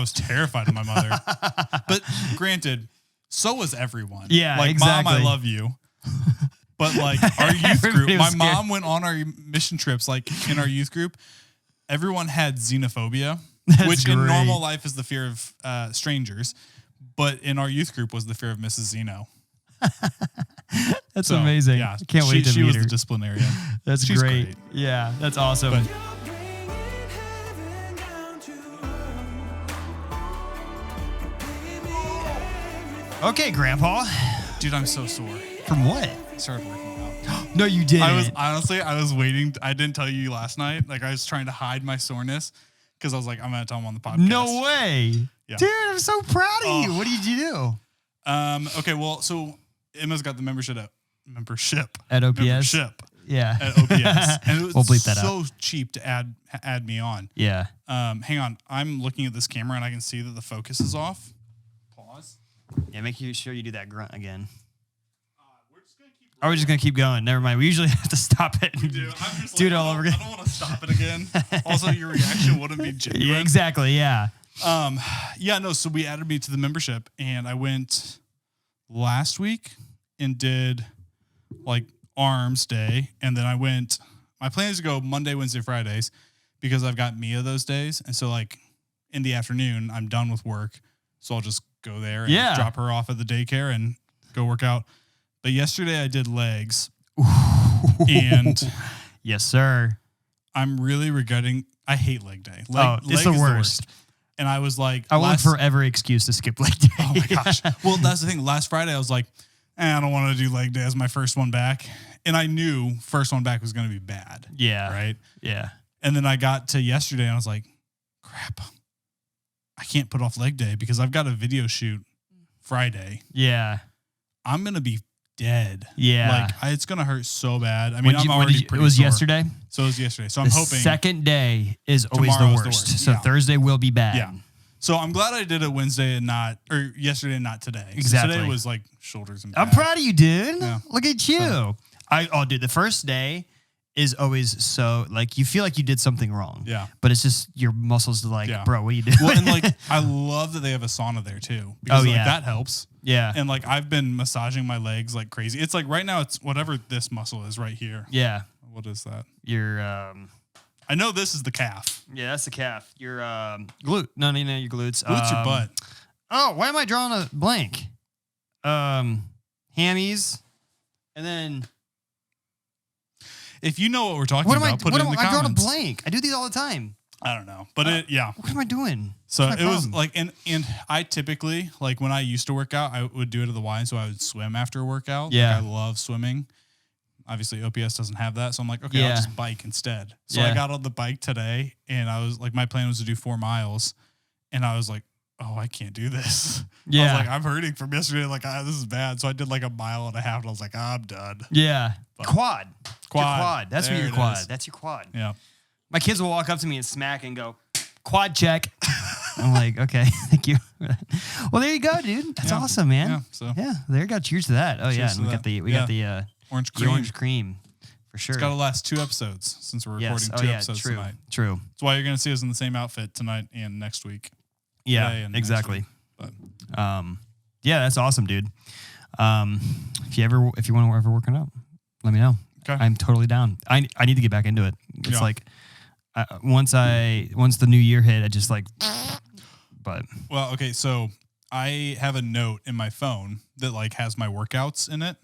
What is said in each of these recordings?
was terrified of my mother. But granted, so was everyone. Yeah, like, exactly. Mom, I love you. But like our youth group, my mom went on our mission trips, like in our youth group, everyone had xenophobia, which in normal life is the fear of strangers. But in our youth group was the fear of Mrs. Zeno. That's amazing. Yeah, can't wait to meet her. She was the disciplinarian. That's great. Yeah, that's awesome. But, okay, Grandpa. dude, I'm so sore. From what? I started working out. No, you didn't. I was waiting. I didn't tell you last night. Like I was trying to hide my soreness because I was like, I'm gonna tell him on the podcast. No way. Yeah. Dude, I'm so proud of you. What did you do? Okay, well, so Emma's got the membership at OPS. Membership. Yeah. At OPS. And it was we'll bleep that so cheap to add me on. Yeah. Hang on. I'm looking at this camera and I can see that the focus is off. Pause. Yeah, make sure you do that grunt again. We're just going to keep going. Never mind. We usually have to stop it and do it all over again. I don't want to stop it again. Also, your reaction wouldn't be genuine. Yeah, exactly. Yeah. So we added me to the membership and I went last week and did like arms day. And then my plan is to go Monday, Wednesday, Fridays because I've got Mia those days. And so like in the afternoon, I'm done with work. So I'll just go there and drop her off at the daycare and go work out. But yesterday I did legs and yes, sir. I'm really regretting. I hate leg day. It's the worst. And I was like, I want forever excuse to skip leg day. Oh my gosh. Well, that's the thing. Last Friday I was like, I don't want to do leg day as my first one back. And I knew first one back was going to be bad. Yeah. Right. Yeah. And then I got to yesterday and I was like, crap, I can't put off leg day because I've got a video shoot Friday. Yeah. I'm going to be dead. Yeah. Like it's going to hurt so bad. I mean, I'm already pretty It was sore. yesterday? So it was yesterday. So I'm hoping. Second day is always the worst. So Thursday will be bad. Yeah. So I'm glad I did it Wednesday and yesterday and not today. Exactly. So today was like shoulders and back. I'm proud of you, dude. Yeah. Look at you. So, dude, the first day is always so like you feel like you did something wrong. Yeah. But it's just your muscles are like, bro, what are you doing? Well, and like I love that they have a sauna there too. Because that helps. Yeah. And like I've been massaging my legs like crazy. It's like right now it's whatever this muscle is right here. Yeah. What is that? Your I know this is the calf. Yeah, that's the calf. Your glute. No, your glutes. Glutes your butt. Oh, why am I drawing a blank? Hammies. And then if you know what we're talking about, put it in the comments. I draw a blank. I do these all the time. I don't know. But what am I doing? So it was like and I typically like when I used to work out, I would do it at the Y, so I would swim after a workout. Yeah. Like, I love swimming. Obviously, OPS doesn't have that. So I'm like, okay, I'll just bike instead. So I got on the bike today and I was like, my plan was to do 4 miles. And I was like, oh, I can't do this. Yeah. I was like, I'm hurting from yesterday. Like, this is bad. So I did like 1.5 miles and I was like, I'm done. Yeah. But Quad. That's what your quad. Is. That's your quad. Yeah. My kids will walk up to me and smack and go, quad check. I'm like, okay, thank you. Well, there you go, dude. That's awesome, man. Yeah, there you go. Cheers to that. Oh, Cheers and we got the orange cream. Orange cream, for sure. It's got to last 2 episodes since we're recording 2 episodes tonight. True. That's why you're going to see us in the same outfit tonight and next week. Yeah, exactly. But that's awesome, dude. If you want to ever working out, let me know. Okay. I'm totally down. I need to get back into it. It's like once the new year hit, I just like. But well, okay, so I have a note in my phone that like has my workouts in it.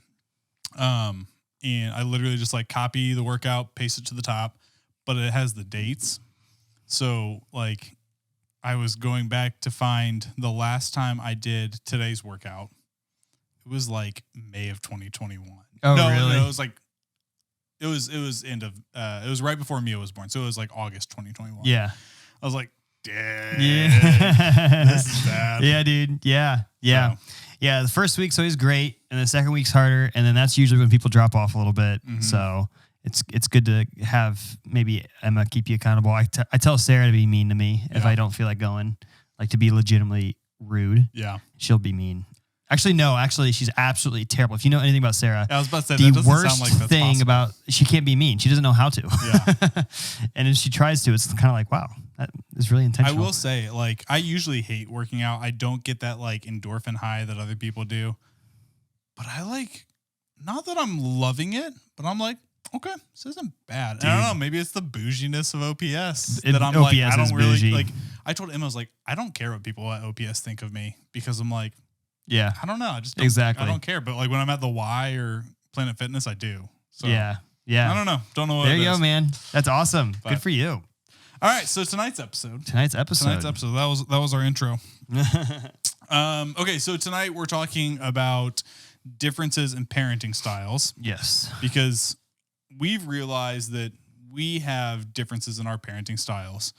And I literally just like copy the workout, paste it to the top, but it has the dates. So like I was going back to find the last time I did today's workout. It was like May of 2021. Oh, really? No, it was like it was end of it was right before Mia was born. So it was like August 2021. Yeah. I was like, dang, this is bad. Yeah, dude. Yeah. So. Yeah, the first week's always great, and the second week's harder, and then that's usually when people drop off a little bit. Mm-hmm. So it's good to have maybe Emma keep you accountable. I tell Sarah to be mean to me if I don't feel like going, like to be legitimately rude. Yeah. She'll be mean. Actually, no. Actually, she's absolutely terrible. If you know anything about Sarah, I was about to say, the that doesn't worst sound like that's thing possible. about she can't be mean. She doesn't know how to. Yeah. And if she tries to, it's kind of like, wow, that is really I intentional. will say, like, I usually hate working out. I don't get that like endorphin high that other people do. But I like, not that I'm loving it, but I'm like, okay, this isn't bad. I don't know. Maybe it's the bouginess of OPS that I'm like, I don't really bougie. like. I told Emma, I was like, I don't care what people at OPS think of me because I'm like, yeah, I don't know. I just don't, exactly. I don't care. But like when I'm at the Y or Planet Fitness, I do. So yeah. I don't know. Don't know what There it you go, is. man. That's awesome. But- Good for you. All right. So tonight's episode. That was our intro. Okay. So tonight we're talking about differences in parenting styles Yes. because we've realized that we have differences in our parenting styles.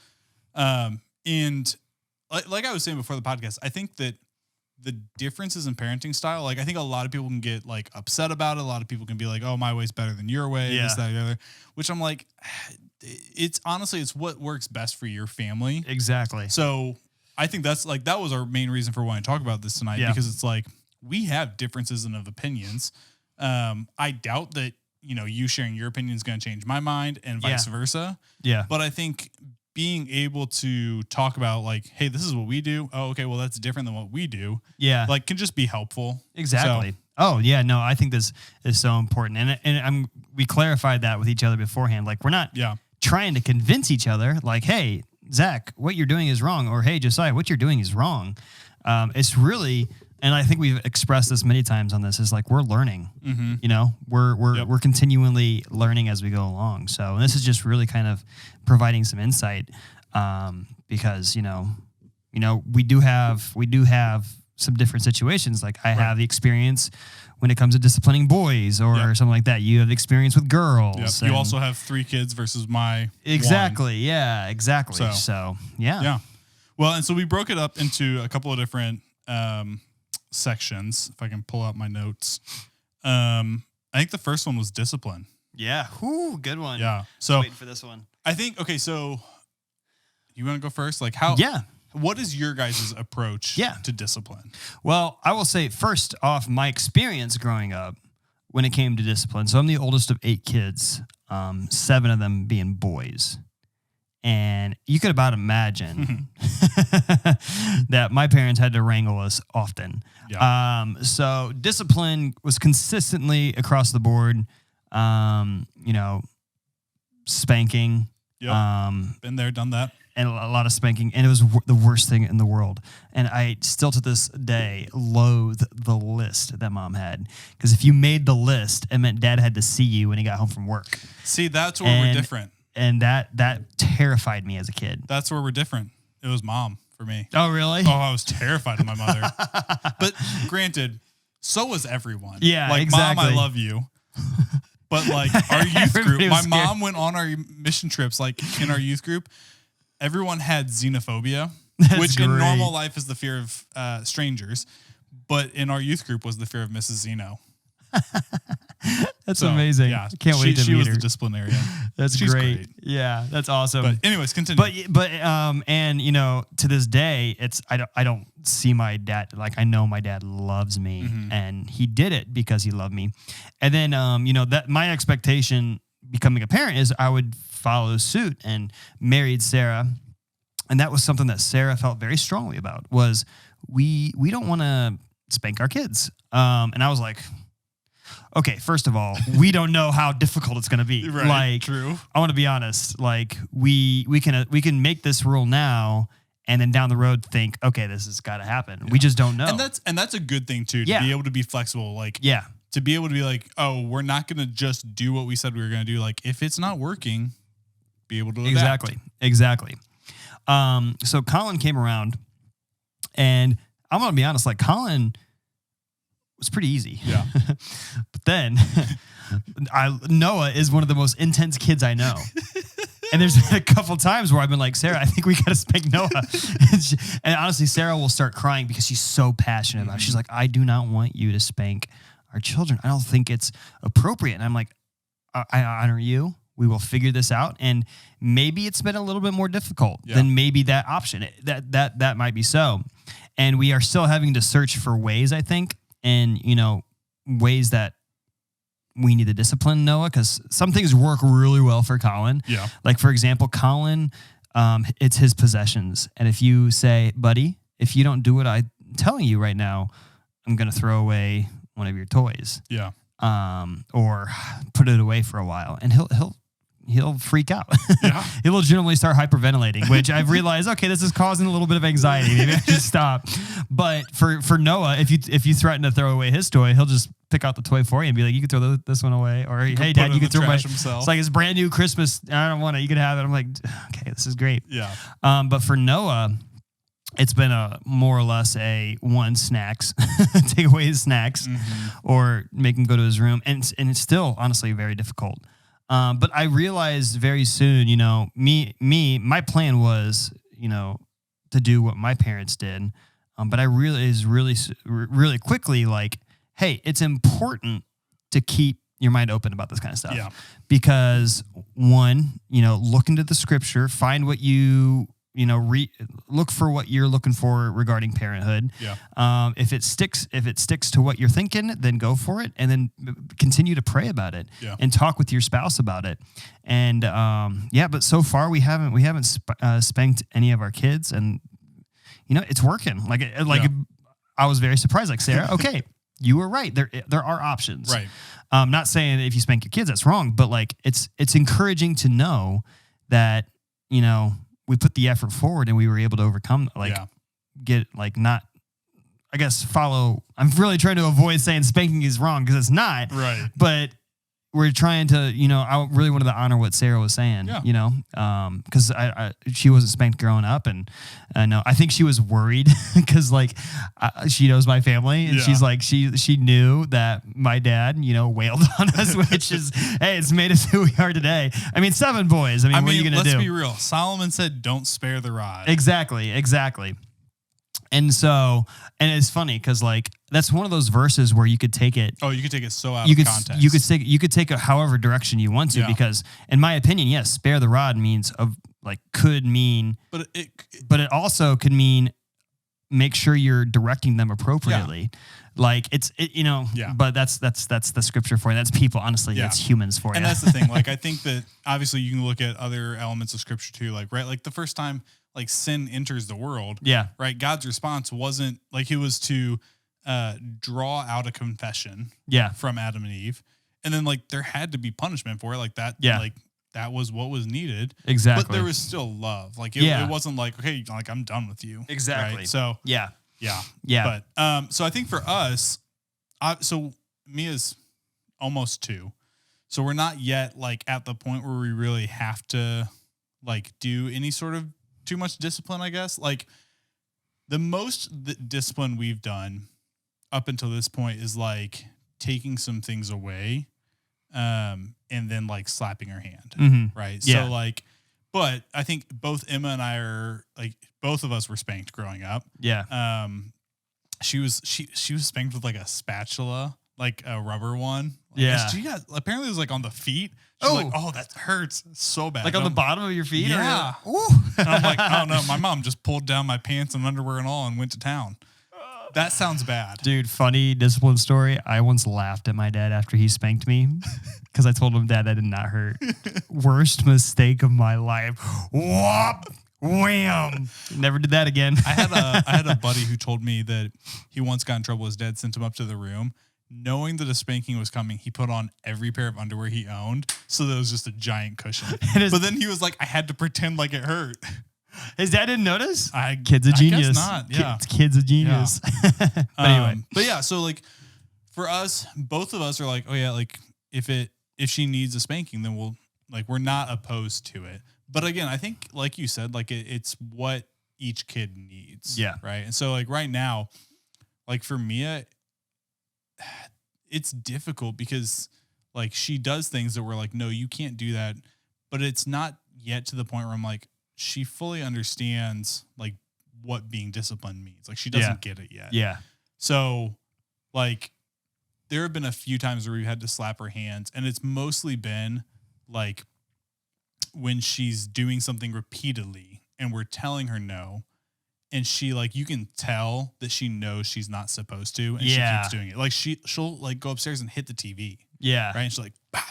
And like I was saying before the podcast, I think that the differences in parenting style, like I think a lot of people can get like upset about it. A lot of people can be like, oh, my way's better than your way, this, that, the other, which I'm like, it's honestly, it's what works best for your family. Exactly. So I think that's like, that was our main reason for wanting to talk about this tonight, because it's like, we have differences in of opinions. I doubt that, you know, you sharing your opinion is going to change my mind and vice versa. Yeah. But I think being able to talk about like, hey, this is what we do. Oh, okay. Well, that's different than what we do. Yeah. Like can just be helpful. Exactly. So, oh yeah. No, I think this is so important. And we clarified that with each other beforehand. Like we're not trying to convince each other like, hey, Zach, what you're doing is wrong. Or hey, Josiah, what you're doing is wrong. It's really, and I think we've expressed this many times on this, is like we're learning. mm-hmm. You know, we're continually learning as we go along. So this is just really kind of providing some insight, because you know we do have some different situations. Like I have the experience when it comes to disciplining boys or something like that. You have the experience with girls. You also have 3 kids versus my exactly. one. Yeah, exactly. So yeah. Well, and so we broke it up into a couple of different sections. If I can pull out my notes, I think the first one was discipline. Yeah. Whoo, good one. Yeah. So waiting for this one. I think, okay, so you want to go first? Like how? Yeah. What is your guys' approach to discipline? Well, I will say first off, my experience growing up when it came to discipline. So I'm the oldest of 8 kids, 7 of them being boys. And you could about imagine that my parents had to wrangle us often. Yeah. So discipline was consistently across the board, you know, spanking. Yep. Been there, done that. And a lot of spanking. And it was the worst thing in the world. And I still to this day loathe the list that mom had. Because if you made the list, it meant dad had to see you when he got home from work. See, that's where we're different. And that terrified me as a kid. That's where we're different. It was mom for me. Oh, really? Oh, I was terrified of my mother. But granted, so was everyone. Yeah, like, exactly. Mom, I love you. But like our youth group, my mom went on our mission trips, like in our youth group, everyone had xenophobia, which in normal life is the fear of strangers. But in our youth group was the fear of Mrs. Zeno. That's amazing. Yeah, can't wait to meet her. She was the disciplinarian. She's great. Yeah, that's awesome. But anyways, continue. But and you know, to this day, it's I don't see my dad, like I know my dad loves me, and he did it because he loved me. And then you know, that my expectation becoming a parent is I would follow suit and married Sarah, and that was something that Sarah felt very strongly about. Was we don't want to spank our kids, and I was like, okay, first of all, we don't know how difficult it's going to be. Right, like, true. I want to be honest. Like, we can make this rule now, and then down the road think, okay, this has got to happen. We just don't know. And that's a good thing too, to be able to be flexible. Like, to be able to be like, oh, we're not going to just do what we said we were going to do. Like, if it's not working, be able to adapt. Exactly. So Colin came around, and I'm going to be honest. Like, Colin was pretty easy. Yeah. But then Noah is one of the most intense kids I know. And there's a couple times where I've been like, Sarah, I think we got to spank Noah. And honestly, Sarah will start crying because she's so passionate about it. She's like, I do not want you to spank our children. I don't think it's appropriate. And I'm like, I honor you. We will figure this out. And maybe it's been a little bit more difficult than maybe that option. That might be so. And we are still having to search for ways, I think, and, ways that we need to discipline Noah, because some things work really well for Colin. Yeah. Like, for example, Colin, it's his possessions. And if you say, buddy, if you don't do what I'm telling you right now, I'm going to throw away one of your toys. Yeah. Or put it away for a while, and he'll freak out. Yeah. He will generally start hyperventilating, which I've realized, okay, this is causing a little bit of anxiety. Maybe I should stop. But for Noah, if you threaten to throw away his toy, he'll just pick out the toy for you and be like, you can throw this one away. Or, hey, Dad, you can throw my... himself. It's like, it's brand new Christmas. I don't want it. You can have it. I'm like, okay, this is great. Yeah. But for Noah, it's been more or less one snacks, take away his snacks, or make him go to his room. And it's still, honestly, very difficult. But I realized very soon, my plan was, to do what my parents did. But I realized really quickly, like, hey, it's important to keep your mind open about this kind of stuff. Yeah. Because one, look into the scripture, find what look for what you're looking for regarding parenthood. Yeah. If it sticks to what you're thinking, then go for it, and then continue to pray about it. Yeah. And talk with your spouse about it. And but so far we haven't spanked any of our kids, and it's working. I was very surprised. Like, Sarah, okay, you were right. There are options. Right. Not saying if you spank your kids that's wrong, but like it's encouraging to know that we put the effort forward and we were able to overcome, follow. I'm really trying to avoid saying spanking is wrong, because it's not. Right. But we're trying to, I really wanted to honor what Sarah was saying, because she wasn't spanked growing up. And I think she was worried because she knows my family, and she's like, she knew that my dad, wailed on us, which is, hey, it's made us who we are today. I mean, 7 boys. I mean, what are you going to do? Let's be real. Solomon said, don't spare the rod. Exactly. And so, and it's funny because that's one of those verses where you could take it. Oh, you could take it so out of context. You could take it however direction you want to, because in my opinion, yes, spare the rod means could mean, but it also could mean make sure you're directing them appropriately. Yeah. But that's the scripture for you. That's people. Honestly, that's humans for you. And that's the thing. I think that obviously you can look at other elements of scripture too. The first time sin enters the world. Yeah. Right. God's response wasn't it was to draw out a confession. Yeah. From Adam and Eve, and then there had to be punishment for it. That. Yeah. That was what was needed. Exactly. But there was still love. It wasn't okay, I'm done with you. Exactly. Right? So yeah. But so I think for us, so Mia's almost 2, so we're not yet at the point where we really have to do any sort of too much discipline, I guess. The most discipline we've done up until this point is taking some things away, and then slapping her hand. Mm-hmm. Right. Yeah. So but I think both Emma and I are both of us were spanked growing up. Yeah. She was spanked with a spatula, a rubber one. Yeah. She got, apparently it was on the feet. She's oh, that hurts so bad. On the bottom of your feet? Yeah. Ooh. And I'm like, oh no, my mom just pulled down my pants and underwear and all and went to town. That sounds bad. Dude, funny discipline story. I once laughed at my dad after he spanked me because I told him, Dad, that did not hurt. Worst mistake of my life. Whop! Wham! Never did that again. I had a buddy who told me that he once got in trouble. His dad sent him up to the room. Knowing that a spanking was coming, he put on every pair of underwear he owned, so that it was just a giant cushion. But then he was like, I had to pretend like it hurt. His dad didn't notice? Kid's a genius. Guess not, yeah. Kid's a genius. Yeah. But anyway. But yeah, so for us, both of us are oh yeah, if she needs a spanking, then we'll we're not opposed to it. But again, I think you said, it's what each kid needs. Yeah. Right. And so right now, for Mia, it's difficult because she does things that we're no, you can't do that. But it's not yet to the point where I'm she fully understands what being disciplined means. She doesn't get it yet. Yeah. So there have been a few times where we've had to slap her hands, and it's mostly been when she's doing something repeatedly and we're telling her no, and she like, you can tell that she knows she's not supposed to, and she keeps doing it. Like she'll like go upstairs and hit the TV. Yeah. Right. And she's like, bop,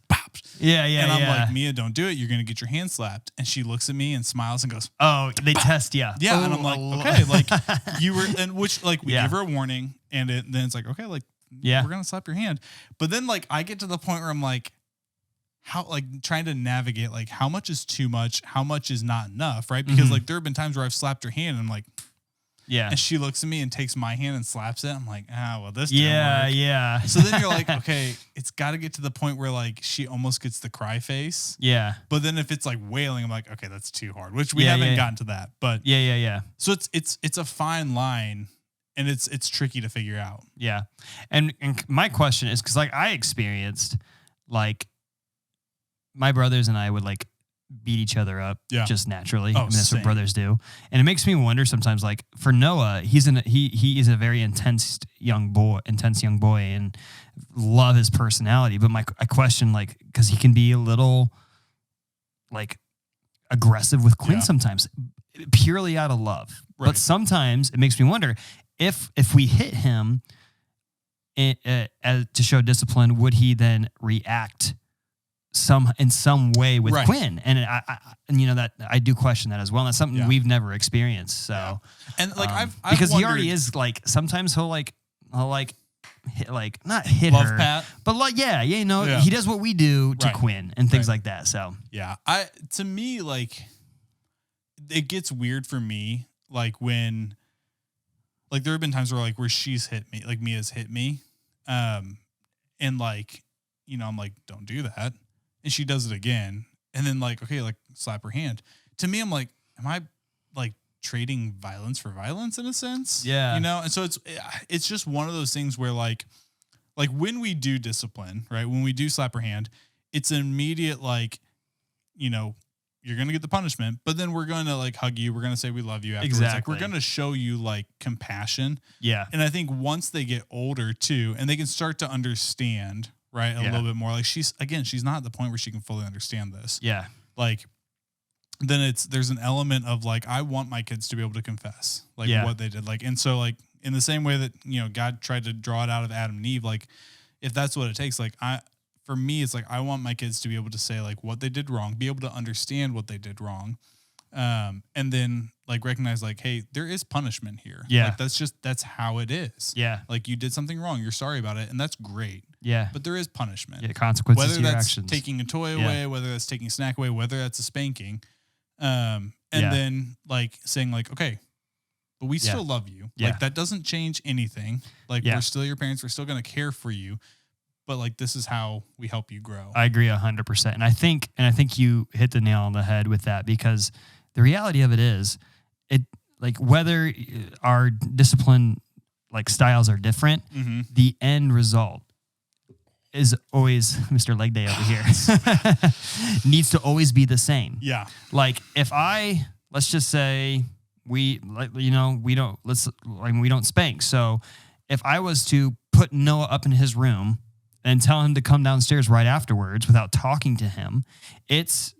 bop. Yeah. And I'm like, Mia, don't do it. You're going to get your hand slapped. And she looks at me and smiles and goes, oh, they test you. Yeah. And I'm like, okay, like you were, and which like we give her a warning, and then it's like, okay, like, we're going to slap your hand. But then like I get to the point where I'm like, how, like trying to navigate, like how much is too much, how much is not enough, right? Because like there have been times where I've slapped her hand and I'm like, and she looks at me and takes my hand and slaps it. I'm like, well, this didn't work. So then you're like, okay, it's got to get to the point where like she almost gets the cry face. Yeah. But then if it's like wailing, I'm like, okay, that's too hard, which we haven't gotten to that. But so it's a fine line, and it's tricky to figure out. Yeah. And my question is, because like I experienced like my brothers and I would like beat each other up just naturally. I mean, that's what brothers do. And it makes me wonder sometimes, like for Noah, he is a very intense young boy and love his personality. But I question, like, because he can be a little like aggressive with Quinn sometimes, purely out of love. Right. But sometimes it makes me wonder if we hit him to show discipline, would he then react in some way with Quinn? And I you know, that I do question that as well. And that's something we've never experienced. So and like I've because wondered, he already is like, sometimes he'll hit, like not hit love her, pat, but like you know, he does what we do to Quinn and things like that. So to me, like it gets weird for me, like when like there have been times where she's hit me, like Mia's hit me, and like, you know, I'm like, don't do that. And she does it again. And then like, okay, like slap her hand. To me, I'm like, am I like trading violence for violence in a sense? Yeah. You know? And so it's just one of those things where like when we do discipline, right? When we do slap her hand, it's an immediate, like, you know, you're going to get the punishment, but then we're going to like hug you. We're going to say we love you afterwards. Exactly. Like we're going to show you like compassion. Yeah. And I think once they get older too, and they can start to understand, right, a little bit more, like she's not at the point where she can fully understand this. Yeah. Like then there's an element of like, I want my kids to be able to confess like what they did. Like, and so like in the same way that, you know, God tried to draw it out of Adam and Eve, like if that's what it takes, like for me, it's like, I want my kids to be able to say like what they did wrong, be able to understand what they did wrong. And then like recognize like, hey, there is punishment here. Yeah. Like that's how it is. Yeah. Like you did something wrong. You're sorry about it. And that's great. Yeah. But there is punishment. Yeah. Consequences whether to your that's actions. Taking a toy away, whether that's taking a snack away, whether that's a spanking. And then like saying like, okay, but we still love you. Yeah. Like that doesn't change anything. Like we're still your parents. We're still going to care for you. But like, this is how we help you grow. I agree 100%. And I think you hit the nail on the head with that, because the reality of it is, it like whether our discipline like styles are different, the end result is always Mr. Leg Day over here needs to always be the same. Yeah. Like if let's just say we don't spank. So if I was to put Noah up in his room and tell him to come downstairs right afterwards without talking to him, it's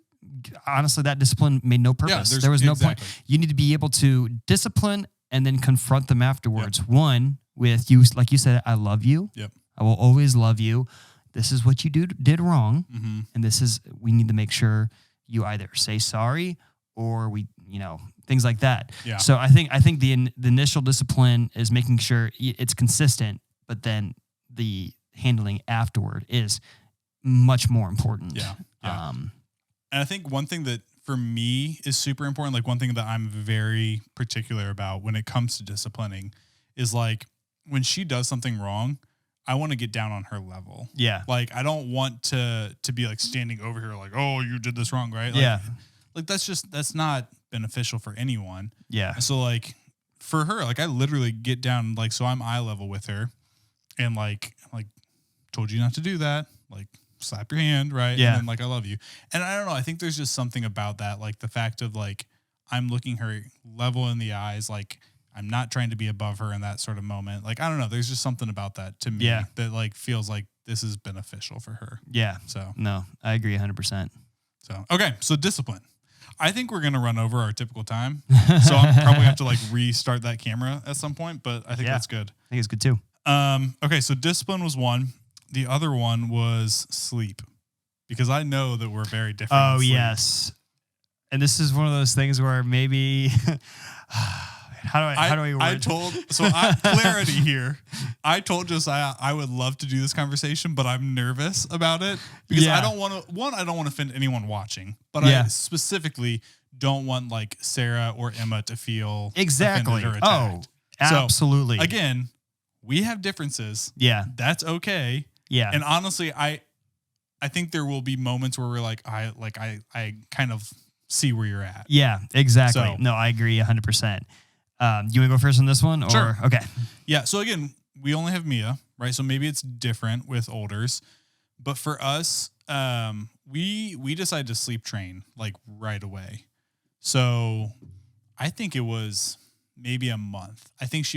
honestly, that discipline made no purpose. There was no point. You need to be able to discipline and then confront them afterwards. Yep. One, with you, like you said, I love you. Yep. I will always love you. This is what you did wrong. Mm-hmm. And we need to make sure you either say sorry or things like that. Yeah. So I think the initial discipline is making sure it's consistent, but then the handling afterward is much more important. Yeah. And I think one thing that for me is super important, like one thing that I'm very particular about when it comes to disciplining is like when she does something wrong, I want to get down on her level. Yeah. Like I don't want to be like standing over here like, oh, you did this wrong, right? Like, like that's not beneficial for anyone. Yeah. And so like for her, like I literally get down, like, so I'm eye level with her and like told you not to do that. Like slap your hand, right? Yeah. And then like, I love you. And I don't know, I think there's just something about that. Like the fact of like, I'm looking her level in the eyes. Like I'm not trying to be above her in that sort of moment. Like, I don't know. There's just something about that to me that like feels like this is beneficial for her. Yeah. So, no, I agree 100%. So, okay. So discipline. I think we're gonna run over our typical time, so I'm probably have to like restart that camera at some point. But I think that's good. I think it's good too. Okay, so discipline was one. The other one was sleep, because I know that we're very different. Oh yes, and this is one of those things where maybe. How do I word? Clarity here. I told Josiah I would love to do this conversation, but I'm nervous about it because I don't want to. I don't want to offend anyone watching, but I specifically don't want like Sarah or Emma to feel exactly offended or attacked. Absolutely. So, again, we have differences. Yeah, that's okay. Yeah, and honestly, I think there will be moments where we're like, I kind of see where you're at. Yeah, exactly. So, no, I agree 100%. You want to go first on this one? Or? Sure. Okay. Yeah. So again, we only have Mia, right? So maybe it's different with Olders, but for us, we decided to sleep train like right away. So I think it was maybe a month. I think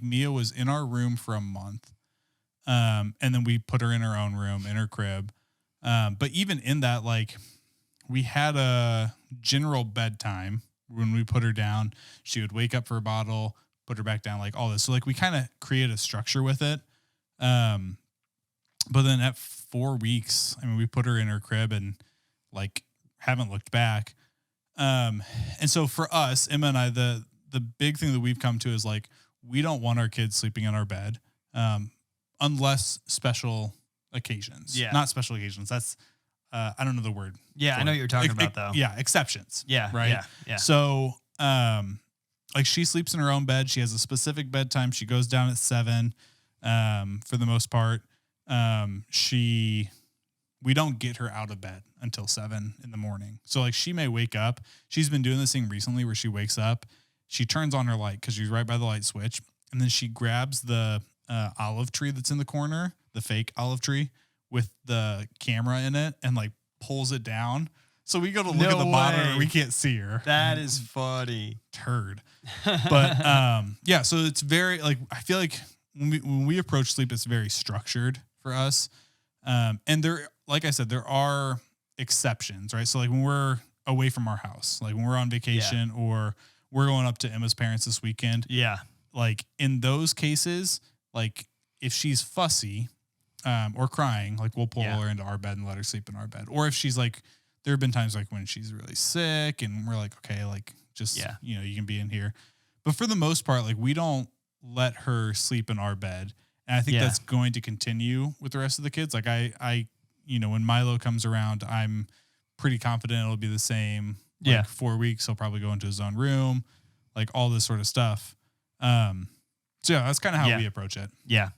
Mia was in our room for a month. And then we put her in her own room, in her crib. But even in that, like we had a general bedtime. When we put her down, she would wake up for a bottle, put her back down, like all this. So like we kind of create a structure with it. But then at 4 weeks, I mean, we put her in her crib and like haven't looked back. And so for us, Emma and I, the big thing that we've come to is like, we don't want our kids sleeping in our bed, unless special occasions. Yeah. Not special occasions. That's, I don't know the word. Yeah, I know what you're talking about though. Yeah, exceptions. Yeah, right. Yeah. So, like she sleeps in her own bed. She has a specific bedtime. She goes down at 7. For the most part, we don't get her out of bed until 7 in the morning. So like she may wake up. She's been doing this thing recently where she wakes up, she turns on her light because she's right by the light switch, and then she grabs the olive tree that's in the corner, the fake olive tree with the camera in it, and like pulls it down. So we go to look at the monitor and we can't see her. That is funny. Turd. But yeah, so it's very like, I feel like when we approach sleep, it's very structured for us. And there, like I said, there are exceptions, right? So like when we're away from our house, like when we're on vacation or we're going up to Emma's parents this weekend. Yeah. Like in those cases, like if she's fussy, or crying, like we'll pull her into our bed and let her sleep in our bed. Or if she's like, there have been times like when she's really sick and we're like, okay, like just, you can be in here. But for the most part, like we don't let her sleep in our bed. And I think that's going to continue with the rest of the kids. Like I, when Milo comes around, I'm pretty confident it'll be the same. Like 4 weeks, he'll probably go into his own room, like all this sort of stuff. So yeah, that's kind of how we approach it. Yeah.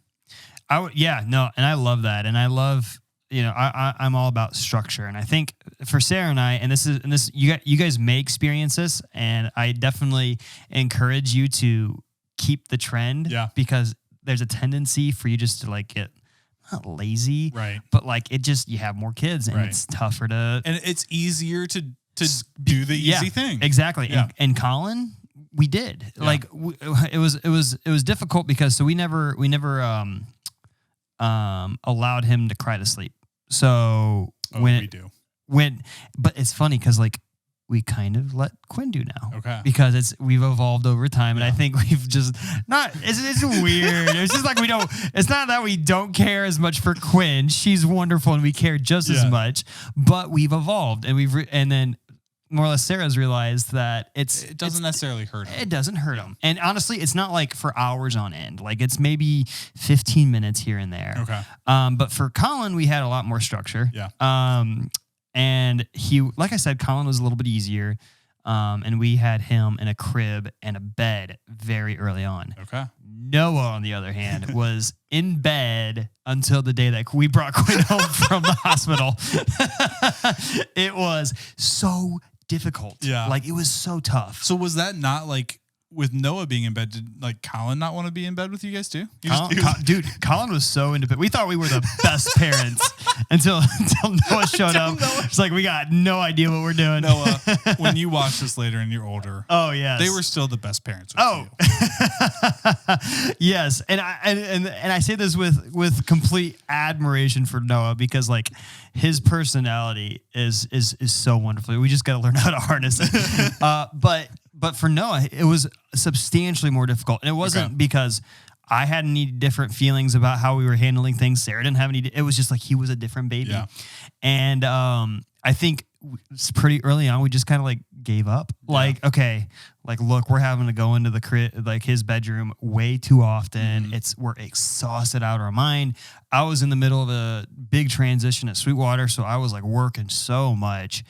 And I love that. And I love, I'm all about structure. And I think for Sarah and I, and this, you guys may experience this, and I definitely encourage you to keep the trend because there's a tendency for you just to like get not lazy, right? But like you have more kids and it's tougher to, and it's easier to do the easy thing. Exactly. Yeah. And Colin, we did like, it was difficult because we never allowed him to cry to sleep. So but it's funny because like we kind of let Quinn do now. Okay. Because we've evolved over time. And I think we've just it's weird. It's just like it's not that we don't care as much for Quinn. She's wonderful and we care just as much, but we've evolved and and then more or less Sarah's realized that it doesn't necessarily hurt him. It doesn't hurt him. And honestly, it's not like for hours on end. Like it's maybe 15 minutes here and there. Okay. But for Colin, we had a lot more structure. Yeah. And he, like I said, Colin was a little bit easier. And we had him in a crib and a bed very early on. Okay. Noah, on the other hand, was in bed until the day that we brought Quinn home from the hospital. It was so difficult. Yeah. Like it was so tough. So was that not like with Noah being in bed, did like Colin not want to be in bed with you guys too? Dude, Colin was so independent. We thought we were the best parents until Noah showed up. It's like we got no idea what we're doing. Noah, when you watch this later and you're older, oh yes, they were still the best parents. With you. Yes, and I say this with complete admiration for Noah because like his personality is so wonderful. We just got to learn how to harness it. But for Noah, it was substantially more difficult, and it wasn't because I had any different feelings about how we were handling things. Sarah didn't have any. It was just like he was a different baby, and I think it's pretty early on we just kind of like gave up. Like, okay, like look, we're having to go into the like his bedroom way too often. We're exhausted out of our mind. I was in the middle of a big transition at Sweetwater, so I was like working so much.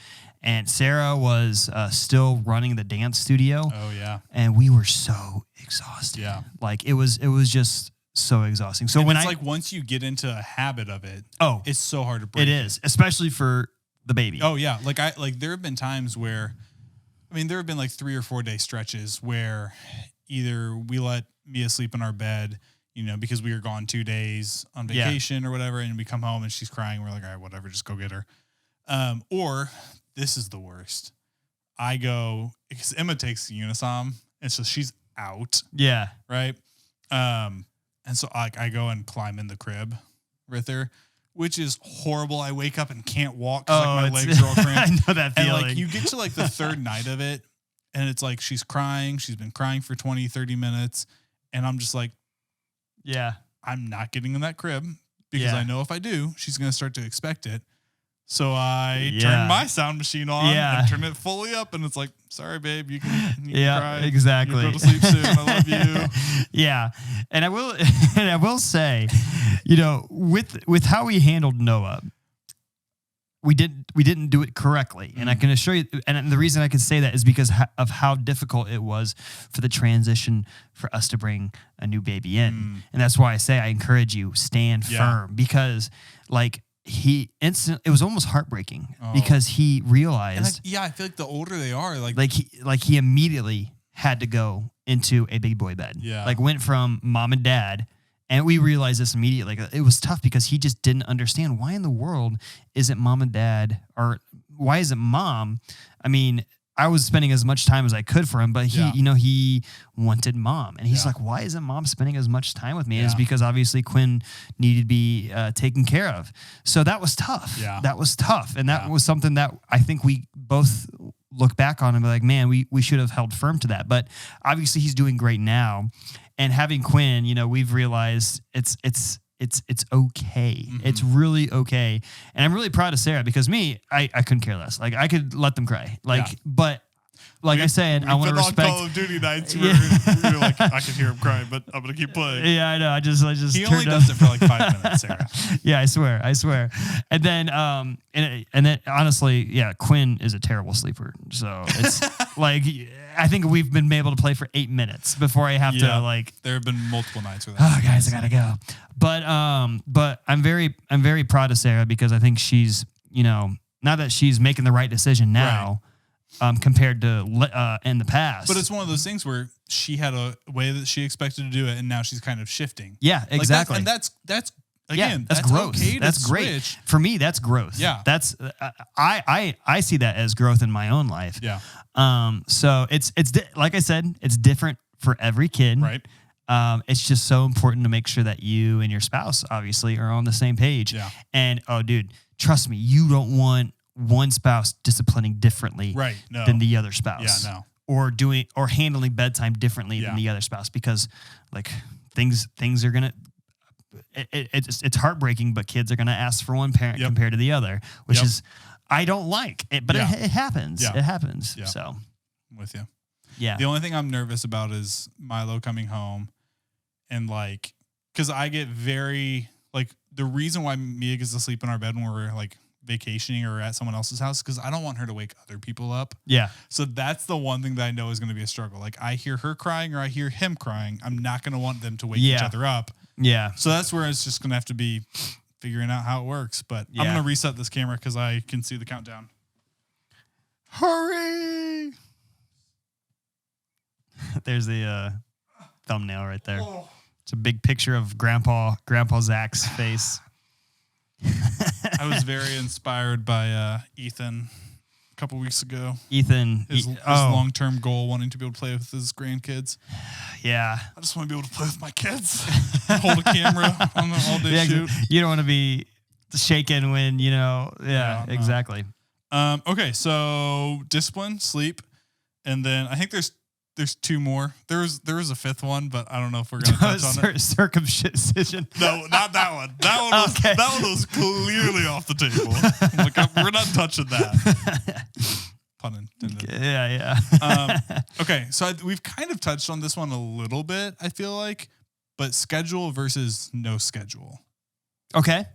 And Sarah was still running the dance studio. Oh yeah, and we were so exhausted. Yeah, like it was just so exhausting. So and when it's like once you get into a habit of it, it's so hard to break. It is, especially for the baby. Oh yeah, like there have been times where, I mean, there have been like 3 or 4 day stretches where either we let Mia sleep in our bed, you know, because we were gone 2 days on vacation or whatever, and we come home and she's crying. We're like, all right, whatever, just go get her. Or this is the worst. I go, because Emma takes the Unisom, and so she's out. Yeah. Right? And so I go and climb in the crib with her, which is horrible. I wake up and can't walk because like my legs are all cramped. I know that feeling. And like you get to like the third night of it, and it's like she's crying. She's been crying for 20, 30 minutes. And I'm just like, yeah, I'm not getting in that crib because I know if I do, she's going to start to expect it. So I turn my sound machine on and turn it fully up, and it's like, sorry, babe, you can cry. Exactly. You go to sleep soon. I love you. Yeah, and I will say, you know, with how we handled Noah, we didn't do it correctly, and I can assure you. And the reason I can say that is because of how difficult it was for the transition for us to bring a new baby in, and that's why I say I encourage you stand firm because like. It was almost heartbreaking because he realized. I feel like the older they are, he immediately had to go into a big boy bed. Yeah. Like went from mom and dad, and we realized this immediately. Like it was tough because he just didn't understand why in the world isn't mom and dad, or why isn't mom? I mean, I was spending as much time as I could for him, but he wanted mom. And he's like, why isn't mom spending as much time with me? And it's because obviously Quinn needed to be taken care of. So that was tough. Yeah. That was tough. And that was something that I think we both look back on and be like, man, we should have held firm to that. But obviously he's doing great now. And having Quinn, you know, we've realized it's okay. It's really okay. And I'm really proud of Sarah because I couldn't care less. Like I could let them cry. But like I said, I want to respect. Call of Duty nights where you're like, I can hear him crying, but I'm gonna keep playing. Yeah, I know. I just. He only does it for like 5 minutes, Sarah. Yeah, I swear. And then, and then honestly, Quinn is a terrible sleeper. So it's like I think we've been able to play for 8 minutes before I have to like. There have been multiple nights where. Oh, guys, I gotta go. But I'm very proud of Sarah because I think she's, you know, now that she's making the right decision now. Right. Compared to in the past. But it's one of those things where she had a way that she expected to do it, and now she's kind of shifting. Yeah, exactly. That's again, that's growth. Okay that's great. Switch. For me, that's growth. Yeah. That's I see that as growth in my own life. Yeah. So it's like I said, it's different for every kid. Right. It's just so important to make sure that you and your spouse obviously are on the same page. Yeah. And dude, trust me, you don't want one spouse disciplining differently than the other spouse. Yeah, no. Or handling bedtime differently than the other spouse because like things are gonna it's heartbreaking, but kids are gonna ask for one parent compared to the other, which is I don't like it, but it happens. Yeah. It happens. Yeah. So I'm with you. Yeah. The only thing I'm nervous about is Milo coming home and like because I get very like the reason why Mia gets to sleep in our bed when we're like vacationing or at someone else's house because I don't want her to wake other people up. Yeah. So that's the one thing that I know is going to be a struggle. Like I hear her crying or I hear him crying. I'm not going to want them to wake each other up. Yeah. So that's where it's just going to have to be figuring out how it works. But I'm going to reset this camera because I can see the countdown. Hurry. There's the thumbnail right there. It's a big picture of Grandpa Zach's face. I was very inspired by Ethan a couple weeks ago. Ethan, his long-term goal, wanting to be able to play with his grandkids. Yeah. I just want to be able to play with my kids. Hold a camera on the all-day shoot. You don't want to be shaken when, exactly. Okay, so discipline, sleep, and then I think there's two more. There was a fifth one, but I don't know if we're going to touch on it. Circumcision. No, not that one. That one was clearly off the table. We're not touching that. Pun intended. Yeah. Okay, so we've kind of touched on this one a little bit, I feel like, but schedule versus no schedule. Okay.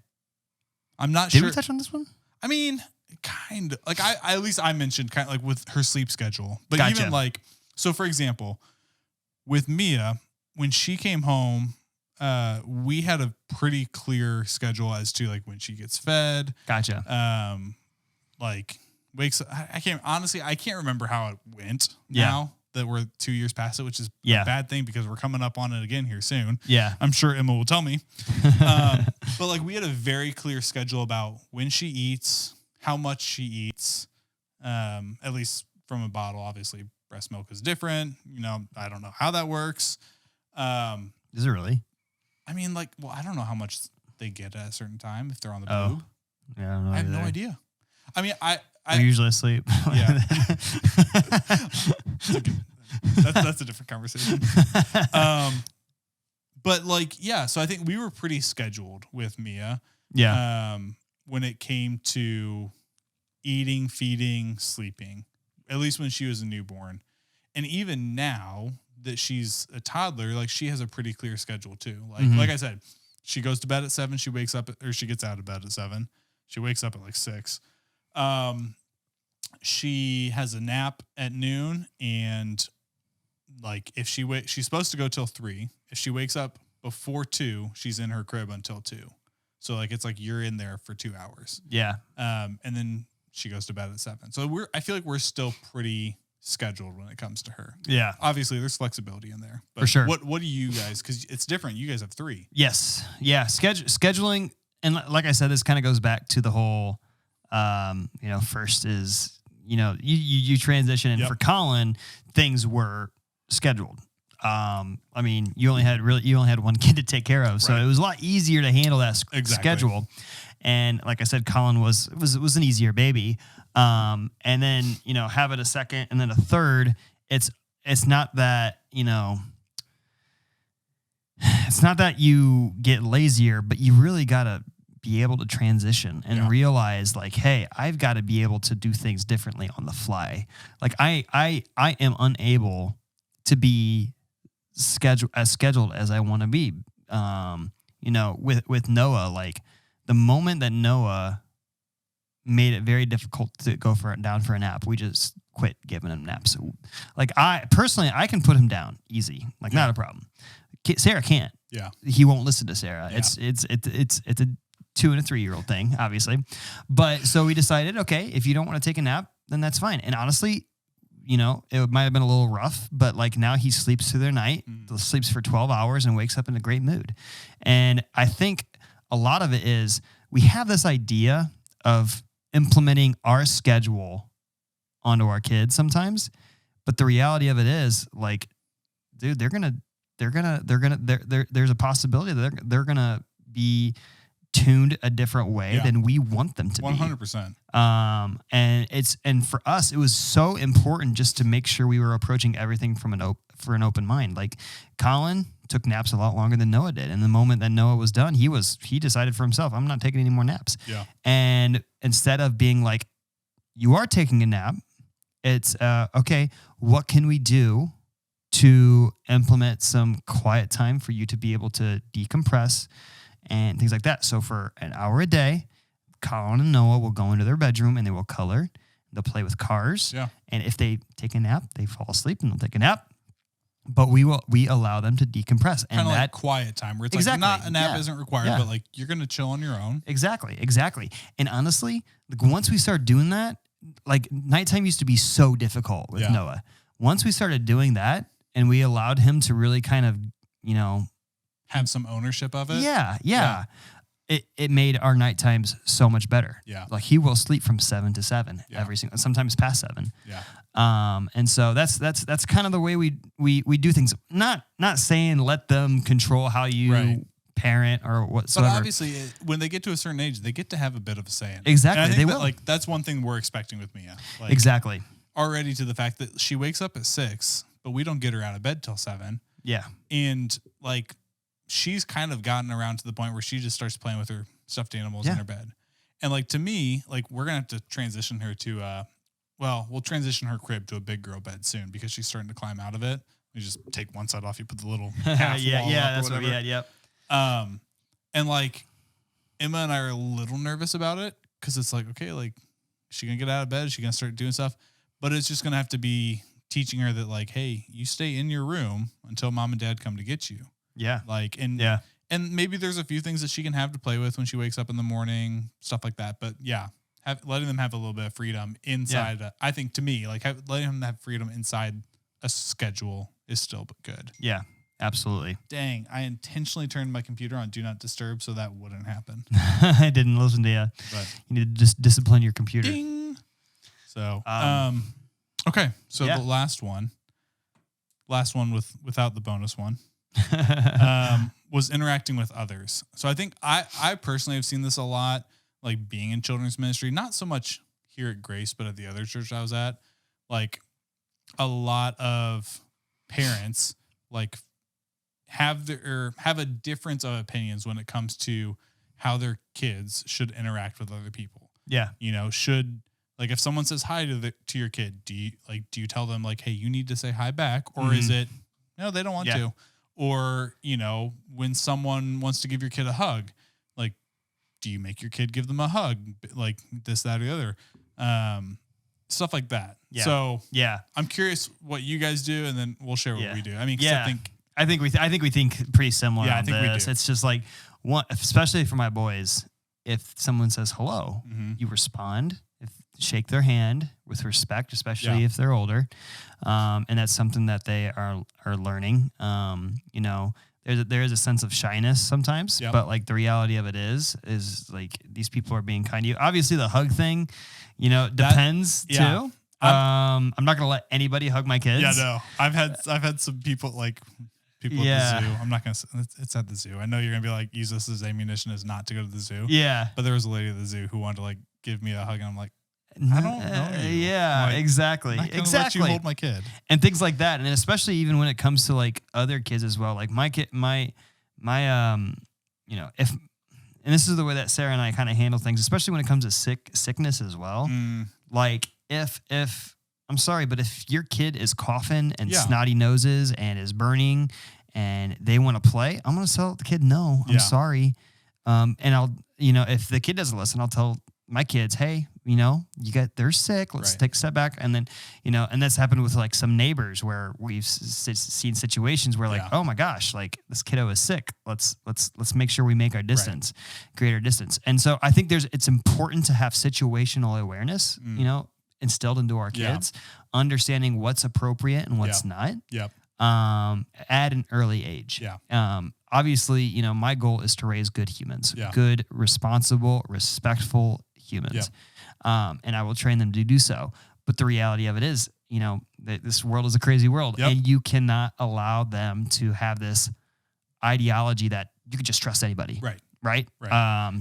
I'm not sure. Did we touch on this one? I mean, kind of. Like at least I mentioned kind of like with her sleep schedule, but Gotcha. even like. So, for example, with Mia, when she came home, we had a pretty clear schedule as to like when she gets fed. Gotcha. Like wakes. I can't remember how it went. Now that we're 2 years past it, which is a bad thing because we're coming up on it again here soon. Yeah, I'm sure Emma will tell me. But like we had a very clear schedule about when she eats, how much she eats, at least from a bottle, obviously. Breast milk is different. I don't know how that works. Is it really? I mean, I don't know how much they get at a certain time if they're on the boob. Yeah, I don't know. I have no idea. I mean, I'm usually asleep. Yeah. That's a different conversation. But so I think we were pretty scheduled with Mia. Yeah. When it came to eating, feeding, sleeping. At least when she was a newborn. And even now that she's a toddler, she has a pretty clear schedule too. Like I said, she goes to bed at 7, she gets out of bed at 7. She wakes up at 6. She has a nap at noon, and if she's supposed to go till 3. If she wakes up before 2, she's in her crib until 2. So it's you're in there for 2 hours. Yeah. And then she goes to bed at 7. So I feel like we're still pretty scheduled when it comes to her. Yeah. Obviously there's flexibility in there. But for sure. What do you guys, because it's different. You guys have 3. Yes. Yeah. Scheduling. And like I said, this kind of goes back to the whole, first is, you transition. And for Colin, things were scheduled. I mean, you only had one kid to take care of. So it was a lot easier to handle that schedule. And like I said, Colin was an easier baby. And then, have it a second and then a third. It's not that, it's not that you get lazier, but you really got to be able to transition and realize hey, I've got to be able to do things differently on the fly. I am unable to be scheduled as I want to be. With Noah, the moment that Noah made it very difficult to go down for a nap, we just quit giving him naps. I can put him down easy, not a problem. Sarah can't. Yeah, he won't listen to Sarah. Yeah. It's a 2 and a 3-year-old thing, obviously. But so we decided, okay, if you don't want to take a nap, then that's fine. And honestly, it might have been a little rough, but now he sleeps through the night, sleeps for 12 hours and wakes up in a great mood. And I think a lot of it is we have this idea of implementing our schedule onto our kids sometimes, but the reality of it is dude, there's a possibility that they're going to be tuned a different way than we want them to be. 100%. And for us, it was so important just to make sure we were approaching everything from for an open mind. Colin took naps a lot longer than Noah did. And the moment that Noah was done, he decided for himself, I'm not taking any more naps. Yeah. And instead of being you are taking a nap, it's okay, what can we do to implement some quiet time for you to be able to decompress and things like that. So for an hour a day, Colin and Noah will go into their bedroom and they will color. They'll play with cars. Yeah. And if they take a nap, they fall asleep and they'll take a nap. But we allow them to decompress. And kind of quiet time where it's not a nap isn't required, but you're going to chill on your own. Exactly. And honestly, once we start doing that, nighttime used to be so difficult with Noah. Once we started doing that, and we allowed him to really kind of, have some ownership of it. Yeah. It made our night times so much better. Yeah. Like he will sleep from 7 to 7 every single, sometimes past 7. Yeah. And so that's kind of the way we do things. Not saying let them control how you parent or whatsoever. But obviously, when they get to a certain age, they get to have a bit of a say in it. Exactly. And I they think will. like that's one thing we're expecting with Mia. Like, exactly. Already to the fact that she wakes up at 6, but we don't get her out of bed till 7. Yeah. And like she's kind of gotten around to the point where she just starts playing with her stuffed animals in her bed. And like to me, like we're gonna have to transition her to we'll transition her crib to a big girl bed soon because she's starting to climb out of it. You just take one side off, you put the little half wall up that's or what we had. Yep. And like Emma and I are a little nervous about it because it's like, okay, like is she gonna get out of bed? Is she gonna start doing stuff? But it's just gonna have to be teaching her that like, hey, you stay in your room until mom and dad come to get you. Yeah. Like, and maybe there's a few things that she can have to play with when she wakes up in the morning, stuff like that. But yeah, letting them have a little bit of freedom inside. I think to me, like letting them have freedom inside a schedule is still good. Yeah, absolutely. Dang, I intentionally turned my computer on Do Not Disturb so that wouldn't happen. I didn't listen to you. But you need to just discipline your computer. Ding. So, okay. So the last one without the bonus one. Was interacting with others. So I think I personally have seen this a lot, like being in children's ministry, not so much here at Grace, but at the other church I was at, like a lot of parents like have a difference of opinions when it comes to how their kids should interact with other people. Yeah. Should like if someone says hi to your kid, do you tell them like, hey, you need to say hi back? Or is it no, they don't want to? Or, when someone wants to give your kid a hug, like, do you make your kid give them a hug? Like this, that, or the other, stuff like that. Yeah. So I'm curious what you guys do, and then we'll share what we do. I mean, I think we think pretty similar. Yeah, on I think this. we do. It's just like especially for my boys, if someone says hello, you respond. Shake their hand with respect, especially if they're older. And that's something that they are learning. There is a sense of shyness sometimes, but like the reality of it is like these people are being kind to you. Obviously the hug thing, depends too. I'm not going to let anybody hug my kids. Yeah, no, I've had some people at the zoo. I'm not going to, it's at the zoo. I know you're going to be like, use this as ammunition as not to go to the zoo. Yeah. But there was a lady at the zoo who wanted to like give me a hug, and I'm like, I don't know you. Yeah, like, exactly. I'm not gonna let you hold my kid. And things like that. And especially even when it comes to like other kids as well. Like my kid, and this is the way that Sarah and I kind of handle things, especially when it comes to sickness as well. Like if I'm sorry, but if your kid is coughing and snotty noses and is burning and they want to play, I'm going to tell the kid, no, I'm sorry. And I'll, if the kid doesn't listen, I'll tell my kids, hey, they're sick. Let's take a step back. And then, and that's happened with like some neighbors where we've seen situations where like, oh my gosh, like this kiddo is sick. Let's make sure we make our distance, create our distance. And so I think it's important to have situational awareness, instilled into our kids, understanding what's appropriate and what's not. Yep. At an early age. Yeah. Obviously, my goal is to raise good humans, Yeah. good, responsible, respectful humans. And I will train them to do so. But the reality of it is, this world is a crazy world, and you cannot allow them to have this ideology that you can just trust anybody. Right.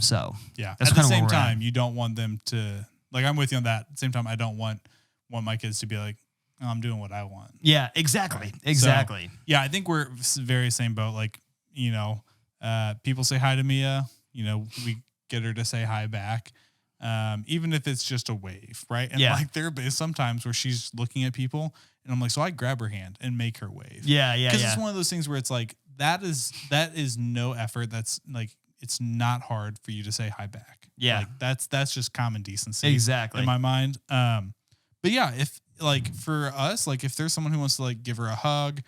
So yeah, that's at the kind of same time, you don't want them to like. I'm with you on that. At the same time, I don't want my kids to be like, oh, I'm doing what I want. Yeah, exactly. Exactly. So, yeah, I think we're very same boat. Like, people say hi to Mia, we get her to say hi back. Even if it's just a wave, right? And like there is sometimes where she's looking at people and I'm like, so I grab her hand and make her wave. Yeah. Because it's one of those things where it's like, that is no effort. That's like, it's not hard for you to say hi back. Yeah. Like that's just common decency. Exactly. In my mind. But yeah, if like for us, like if there's someone who wants to like give her a hug,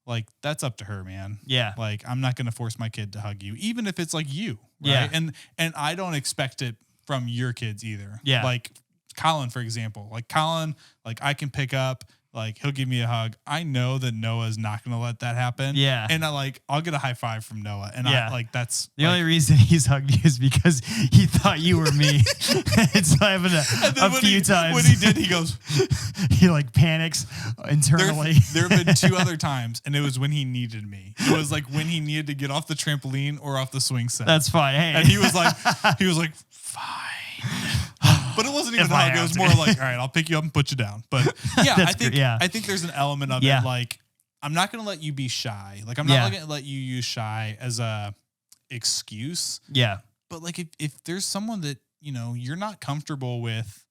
like that's up to her, man. Yeah. Like I'm not going to force my kid to hug you, even if it's like you. Right? Yeah. And I don't expect it from your kids either. Yeah. Like Colin, for example, like I can pick up Like he'll give me a hug. I know that Noah's not going to let that happen. Yeah. And I'll get a high five from Noah. And that's the only reason he's hugged you is because he thought you were me. It's happened a few times. When he did, he goes, he like panics internally. There have been 2 other times, and it was when he needed me. It was like when he needed to get off the trampoline or off the swing set. That's fine. Hey. And he was like, fine. But it wasn't even a hug. It was more like, all right, I'll pick you up and put you down. But yeah, I think there's an element of it. Like, I'm not going to let you be shy. Like, I'm not going to let you use shy as a excuse. Yeah. But like, if there's someone that, you're not comfortable with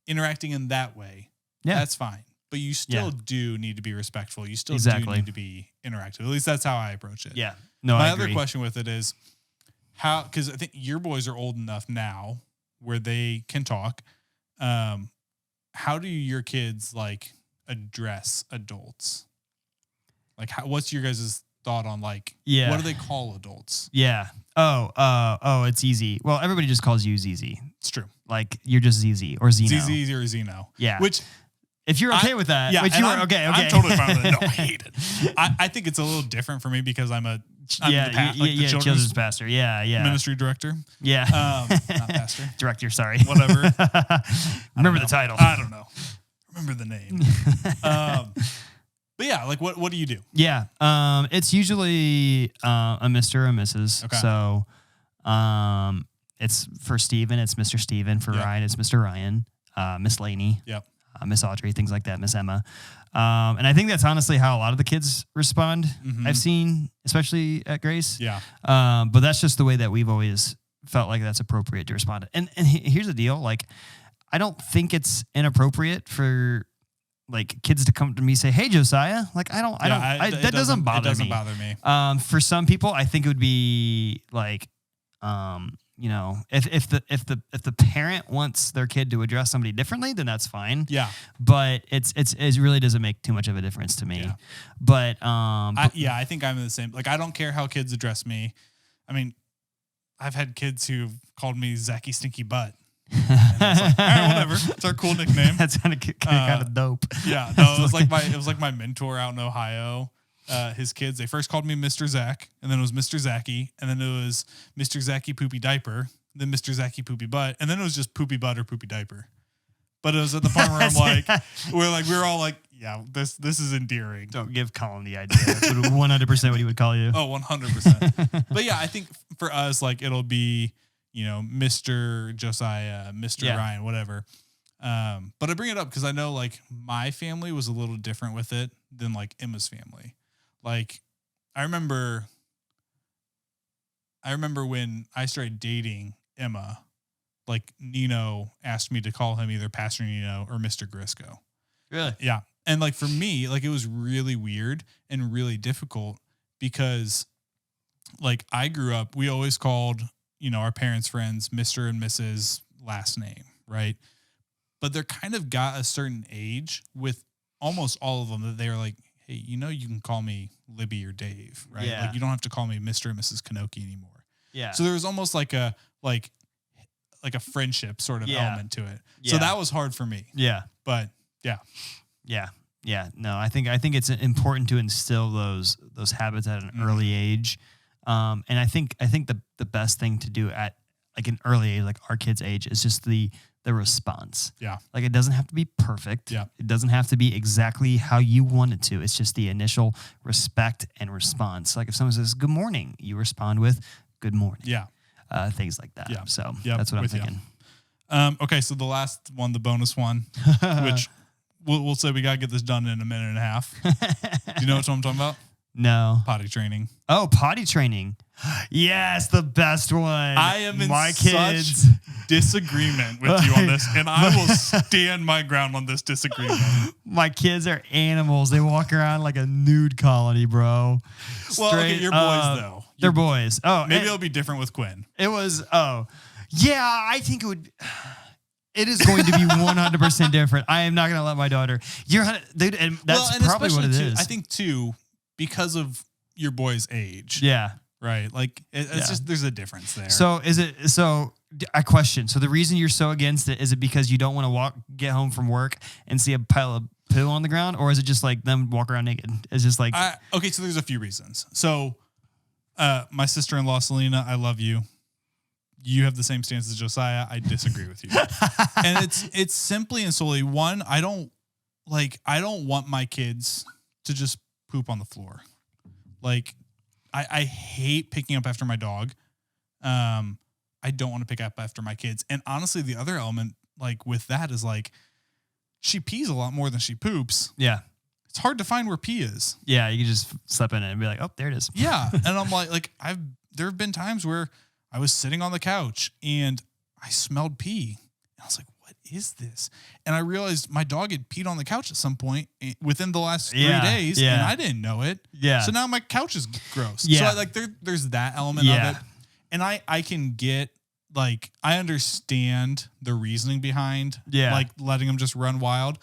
interacting in that way, that's fine. But you still do need to be respectful. You still do need to be interactive. At least that's how I approach it. Yeah. No, My I other agree. question with it is because I think your boys are old enough now where they can talk. How do your kids like address adults? Like, what's your guys' thought on like, what do they call adults? Yeah. Oh, it's easy. Well, everybody just calls you ZZ. It's true. Like you're just ZZ or Zeno. ZZ or Zeno. Yeah. Which, if you're okay with that, which you were okay. I'm totally fine with it. No, I hate it. I think it's a little different for me because I'm the children's pastor. Yeah. Ministry director. Yeah. Not pastor. Director, sorry. Whatever. Remember the title. I don't know. Remember the name. But yeah, like what do you do? Yeah. It's usually a Mr. or a Mrs. Okay. So it's for Steven, it's Mr. Steven. For Ryan, it's Mr. Ryan. Miss Laney. Yep. Miss Audrey, things like that, Miss Emma. And I think that's honestly how a lot of the kids respond. Mm-hmm. I've seen, especially at Grace. Yeah. But that's just the way that we've always felt like that's appropriate to respond. And here's the deal. Like, I don't think it's inappropriate for like kids to come to me and say, "Hey, Josiah." Like, that doesn't bother me. It doesn't bother me. For some people, I think it would be like, if the parent wants their kid to address somebody differently, then that's fine. Yeah. But it really doesn't make too much of a difference to me. Yeah. But I think I'm the same. Like, I don't care how kids address me. I mean, I've had kids who've called me Zacky Stinky Butt. And it's like, all right, whatever. It's our cool nickname. That's kind of dope. Yeah. No, it was like my mentor out in Ohio. His kids, they first called me Mr. Zach, and then it was Mr. Zacky, and then it was Mr. Zacky Poopy Diaper, then Mr. Zacky Poopy Butt, and then it was just Poopy Butt or Poopy Diaper. But it was at the point where I'm like, we're all like, yeah, this is endearing. Don't give Colin the idea. That's 100% what he would call you. Oh, 100%. But yeah, I think for us, like, it'll be, Mr. Josiah, Mr. Ryan, whatever. But I bring it up because I know like my family was a little different with it than like Emma's family. Like, I remember when I started dating Emma, like Nino asked me to call him either Pastor Nino or Mr. Grisco. Really? Yeah. And like for me, like it was really weird and really difficult because like I grew up, we always called, our parents' friends Mr. and Mrs. last name, right? But they're kind of got a certain age with almost all of them that they're like, hey, you can call me Libby or Dave, right? Yeah. Like you don't have to call me Mr. and Mrs. Kanoki anymore. Yeah. So there was almost like a friendship sort of element to it. Yeah. So that was hard for me. Yeah. But yeah. Yeah. Yeah. No, I think it's important to instill those habits at an early age. And I think the best thing to do at like an early age, like our kids' age, is just the response. Yeah. Like it doesn't have to be perfect. Yeah. It doesn't have to be exactly how you want it to. It's just the initial respect and response. Like if someone says good morning, you respond with good morning. Yeah. Things like that. Yeah. So that's what I'm thinking. Okay. So the last one, the bonus one, which we'll say we got to get this done in a minute and a half. Do you know what I'm talking about? No. Potty training. Oh, potty training. Yes, the best one. I am in my such kids. disagreement with you on this, and I will stand my ground on this disagreement. My kids are animals. They walk around like a nude colony, bro. Well, okay, your boys, though. They're boys. Oh, maybe it'll be different with Quinn. It was, yeah, I think it would... It is going to be 100% different. I am not going to let my daughter... and that's probably what it is. I think, too, because of your boy's age. Yeah. Right. Like it's just, there's a difference there. So I question. So the reason you're so against it, is it because you don't want to get home from work and see a pile of poo on the ground, or is it just like them walk around naked? It's just like okay. So there's a few reasons. So my sister-in-law Selena, I love you. You have the same stance as Josiah. I disagree with you, and it's simply and solely one. I don't want my kids to just poop on the floor. Like I hate picking up after my dog. I don't want to pick up after my kids. And honestly, the other element like with that is like she pees a lot more than she poops. Yeah. It's hard to find where pee is. Yeah, you can just slip in it and be like, oh, there it is. Yeah. And I'm like there have been times where I was sitting on the couch and I smelled pee. And I was like, what is this? And I realized my dog had peed on the couch at some point within the last 3 days. And I didn't know it. Yeah. So now my couch is gross. Yeah. So there's that element of it. And I can get, like, I understand the reasoning behind, like, letting them just run wild.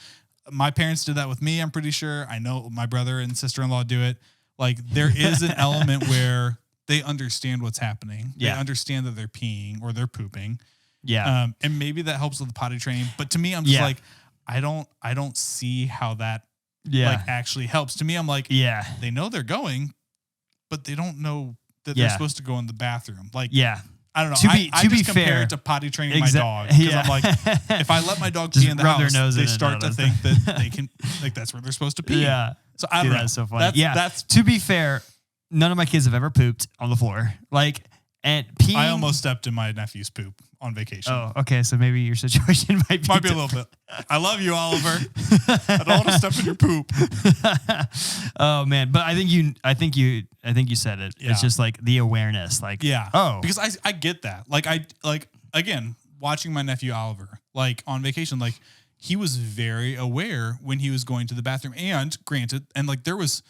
My parents did that with me, I'm pretty sure. I know my brother and sister-in-law do it. Like, there is an element where they understand what's happening. They understand that they're peeing or they're pooping. Yeah. And maybe that helps with the potty training. But to me, I'm just like, I don't see how that like actually helps. To me, I'm like, they know they're going, but they don't know that they're supposed to go in the bathroom. Like, I don't know. I just compare fair, it to potty training my dog because I'm like, if I let my dog pee in the house, they start to think that they can, like, that's where they're supposed to pee. Yeah. So I don't know. That's so funny. That's to be fair, none of my kids have ever pooped on the floor. Like, and peeing. I almost stepped in my nephew's poop on vacation. Oh, okay. So maybe your situation might be a little bit. I love you, Oliver. I don't want to step in your poop. Oh man, but I think you said it. Yeah. It's just like the awareness, like because I get that. Like again, watching my nephew Oliver, like on vacation, like he was very aware when he was going to the bathroom. And granted, and like there was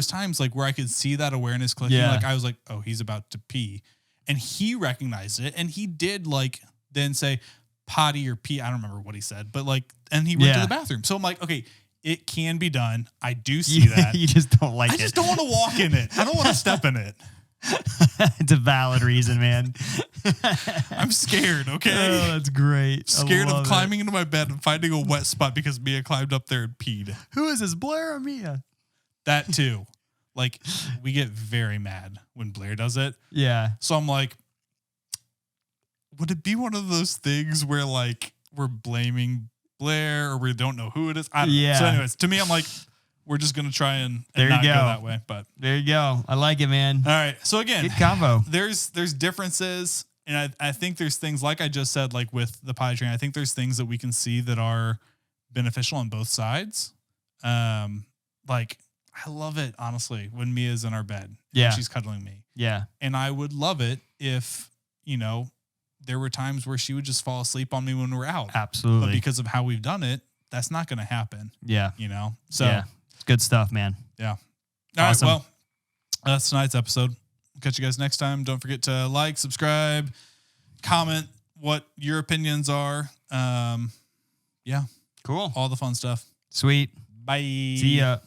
times like where I could see that awareness clicking. Like I was like, oh, he's about to pee. And he recognized it, and he did like then say potty or pee. I don't remember what he said, but like, and he went to the bathroom. So I'm like, okay, it can be done. I do see that. You just don't like it. I just don't want to walk in it. I don't want to step in it. It's a valid reason, man. I'm scared. Okay. Oh, that's great. Scared of climbing into my bed and finding a wet spot because Mia climbed up there and peed. Who is this, Blair or Mia? That too. Like, we get very mad when Blair does it. Yeah. So I'm like, would it be one of those things where like we're blaming Blair or we don't know who it is? I don't know. So anyways, to me, I'm like, we're just going to try and not go that way. But there you go. I like it, man. All right. So again, good combo. There's differences. And I think there's things, like I just said, like with the potty training, I think there's things that we can see that are beneficial on both sides. Like, I love it, honestly, when Mia's in our bed. Yeah. And she's cuddling me. Yeah. And I would love it if, there were times where she would just fall asleep on me when we're out. Absolutely. But because of how we've done it, that's not going to happen. Yeah. So good stuff, man. Yeah. All awesome. right. Well, that's tonight's episode. Catch you guys next time. Don't forget to like, subscribe, comment what your opinions are. Yeah. Cool. All the fun stuff. Sweet. Bye. See ya.